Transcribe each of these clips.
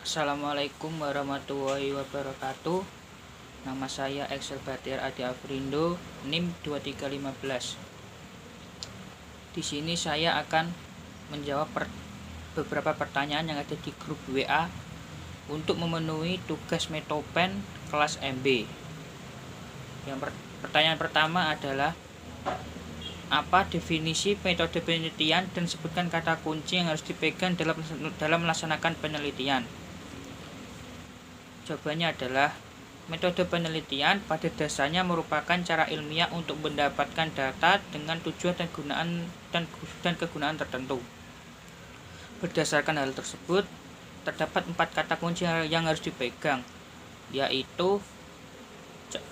Assalamualaikum warahmatullahi wabarakatuh. Nama saya Excel Batiar Adi Afrindo, NIM 2315. Di sini saya akan menjawab beberapa pertanyaan yang ada di grup WA untuk memenuhi tugas Metopen kelas MB. Pertanyaan pertama adalah, apa definisi metode penelitian dan sebutkan kata kunci yang harus dipegang dalam melaksanakan penelitian. Jawabannya adalah, metode penelitian pada dasarnya merupakan cara ilmiah untuk mendapatkan data dengan tujuan dan kegunaan tertentu. Berdasarkan hal tersebut, terdapat 4 kata kunci yang harus dipegang, yaitu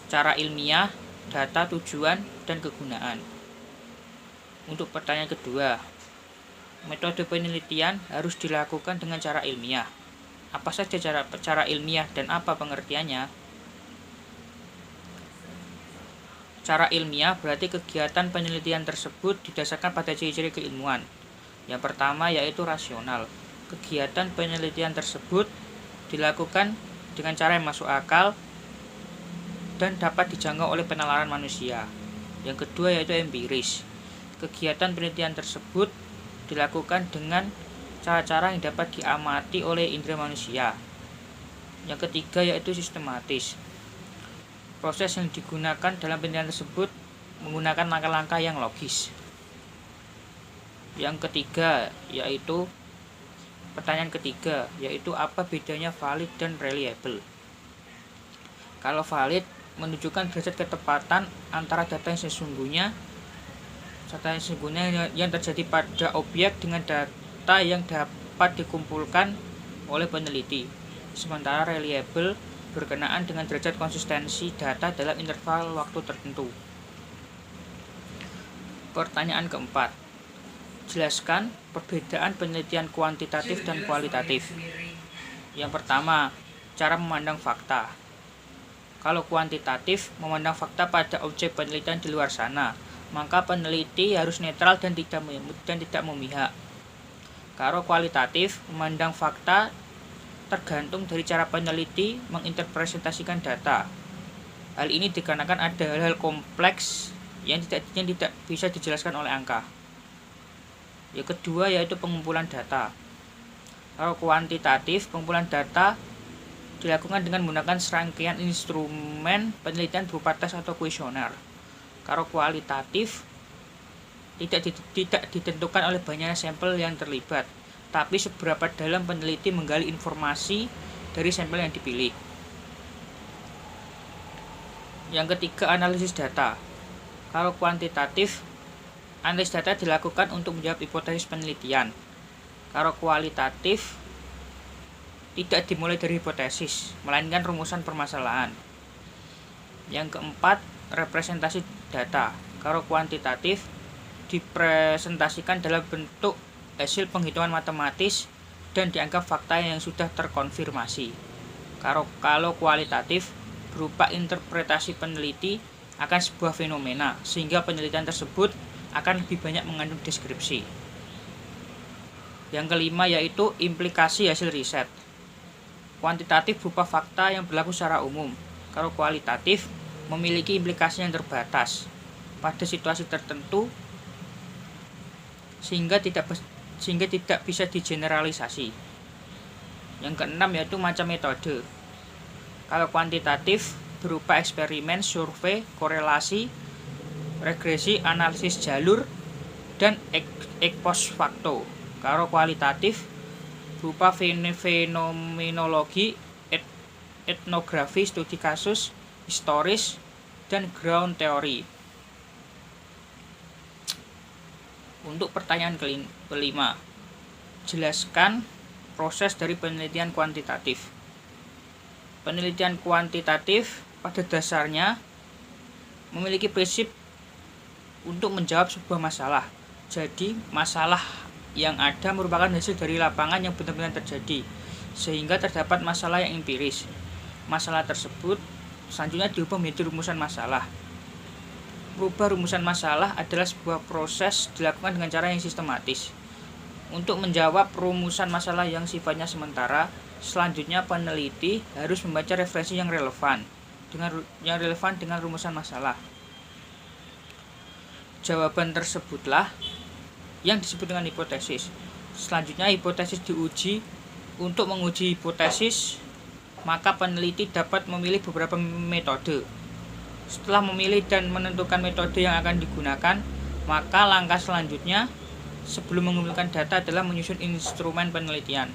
cara ilmiah, data, tujuan, dan kegunaan. Untuk pertanyaan kedua, metode penelitian harus dilakukan dengan cara ilmiah. Apa saja cara ilmiah dan apa pengertiannya? Cara ilmiah berarti kegiatan penelitian tersebut didasarkan pada ciri-ciri keilmuan. Yang pertama yaitu rasional. Kegiatan penelitian tersebut dilakukan dengan cara yang masuk akal dan dapat dijangkau oleh penalaran manusia. Yang kedua yaitu empiris. Kegiatan penelitian tersebut dilakukan dengan cara-cara yang dapat diamati oleh indera manusia. Yang ketiga yaitu sistematis. Proses yang digunakan dalam penelitian tersebut menggunakan langkah-langkah yang logis. Yang ketiga yaitu pertanyaan ketiga yaitu apa bedanya valid dan reliable. Kalau valid menunjukkan derajat ketepatan antara data yang sesungguhnya yang terjadi pada objek dengan data yang dapat dikumpulkan oleh peneliti. Sementara reliable berkenaan dengan derajat konsistensi data dalam interval waktu tertentu. Pertanyaan keempat, jelaskan perbedaan penelitian kuantitatif dan kualitatif. Yang pertama, cara memandang fakta. Kalau kuantitatif memandang fakta pada objek penelitian di luar sana, maka peneliti harus netral dan tidak memihak. Kalau kualitatif memandang fakta tergantung dari cara peneliti menginterpretasikan data. Hal ini dikarenakan ada hal-hal kompleks yang tidak bisa dijelaskan oleh angka. Yang kedua yaitu pengumpulan data. Kalau kuantitatif, pengumpulan data dilakukan dengan menggunakan serangkaian instrumen penelitian berupa tes atau kuesioner. Kalau kualitatif tidak ditentukan oleh banyaknya sampel yang terlibat, tapi seberapa dalam peneliti menggali informasi dari sampel yang dipilih. Yang ketiga, analisis data. Kalau kuantitatif, analisis data dilakukan untuk menjawab hipotesis penelitian. Kalau kualitatif, tidak dimulai dari hipotesis, melainkan rumusan permasalahan. Yang keempat, representasi data. Kalau kuantitatif dipresentasikan dalam bentuk hasil penghitungan matematis dan dianggap fakta yang sudah terkonfirmasi. Kalau kualitatif berupa interpretasi peneliti akan sebuah fenomena, sehingga penelitian tersebut akan lebih banyak mengandung deskripsi. Yang kelima yaitu implikasi hasil riset. Kuantitatif berupa fakta yang berlaku secara umum. Kalau kualitatif memiliki implikasi yang terbatas pada situasi tertentu sehingga tidak bisa digeneralisasi. Yang keenam yaitu macam metode. Kalau kuantitatif berupa eksperimen, survei, korelasi, regresi, analisis jalur, dan ex post facto. Kalau kualitatif berupa fenomenologi, etnografi, studi kasus, historis, dan ground theory. Untuk pertanyaan kelima, jelaskan proses dari penelitian kuantitatif. Penelitian kuantitatif pada dasarnya memiliki prinsip untuk menjawab sebuah masalah. Jadi, masalah yang ada merupakan hasil dari lapangan yang benar-benar terjadi, sehingga terdapat masalah yang empiris. Masalah tersebut selanjutnya diubah menjadi rumusan masalah. Merubah rumusan masalah adalah sebuah proses dilakukan dengan cara yang sistematis. Untuk menjawab rumusan masalah yang sifatnya sementara, selanjutnya peneliti harus membaca referensi yang relevan dengan rumusan masalah. Jawaban tersebutlah yang disebut dengan hipotesis. Selanjutnya hipotesis diuji. Untuk menguji hipotesis, maka peneliti dapat memilih beberapa metode. Setelah memilih dan menentukan metode yang akan digunakan, maka langkah selanjutnya sebelum mengumpulkan data adalah menyusun instrumen penelitian.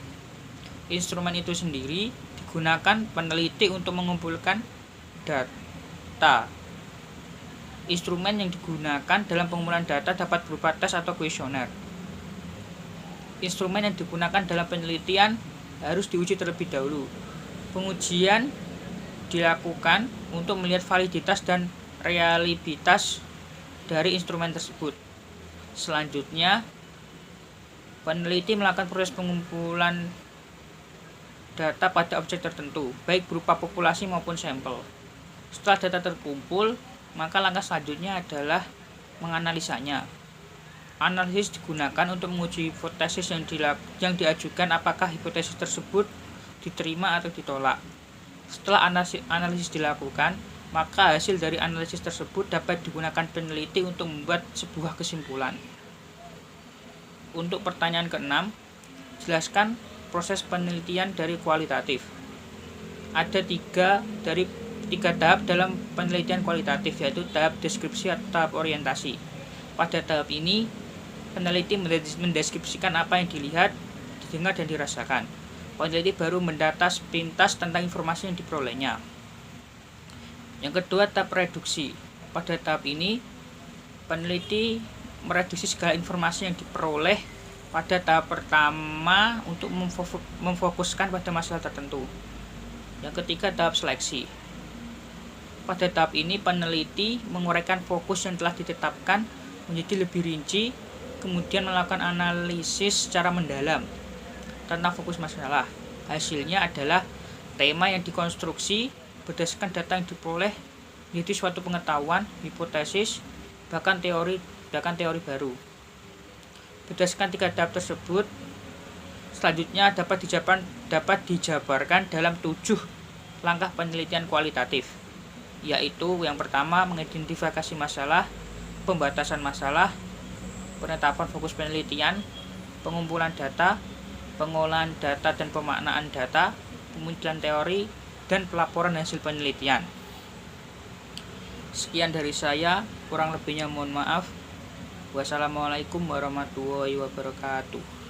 Instrumen itu sendiri digunakan peneliti untuk mengumpulkan data. Instrumen yang digunakan dalam pengumpulan data dapat berupa tes atau kuesioner. Instrumen yang digunakan dalam penelitian harus diuji terlebih dahulu. Pengujian dilakukan untuk melihat validitas dan reliabilitas dari instrumen tersebut. Selanjutnya, peneliti melakukan proses pengumpulan data pada objek tertentu, baik berupa populasi maupun sampel. Setelah data terkumpul, maka langkah selanjutnya adalah menganalisanya. Analisis digunakan untuk menguji hipotesis yang diajukan, apakah hipotesis tersebut diterima atau ditolak. Setelah analisis dilakukan, maka hasil dari analisis tersebut dapat digunakan peneliti untuk membuat sebuah kesimpulan. Untuk pertanyaan ke-6, jelaskan proses penelitian dari kualitatif. Ada tiga tahap dalam penelitian kualitatif, yaitu tahap deskripsi atau tahap orientasi. Pada tahap ini, peneliti mendeskripsikan apa yang dilihat, didengar, dan dirasakan. Peneliti baru mendata sepintas tentang informasi yang diperolehnya. Yang kedua, tahap reduksi. Pada tahap ini, peneliti mereduksi segala informasi yang diperoleh pada tahap pertama untuk memfokuskan pada masalah tertentu. Yang ketiga, tahap seleksi. Pada tahap ini, peneliti menguraikan fokus yang telah ditetapkan menjadi lebih rinci, kemudian melakukan analisis secara mendalam tentang fokus masalah. Hasilnya adalah tema yang dikonstruksi berdasarkan data yang diperoleh menjadi suatu pengetahuan, hipotesis, bahkan teori baru. Berdasarkan tiga tahap tersebut, selanjutnya dapat dijabarkan dalam 7 langkah penelitian kualitatif, yaitu yang pertama, mengidentifikasi masalah, pembatasan masalah, penetapan fokus penelitian, pengumpulan data, pengolahan data dan pemaknaan data, pemunculan teori, dan pelaporan hasil penelitian. Sekian dari saya, kurang lebihnya mohon maaf. Wassalamualaikum warahmatullahi wabarakatuh.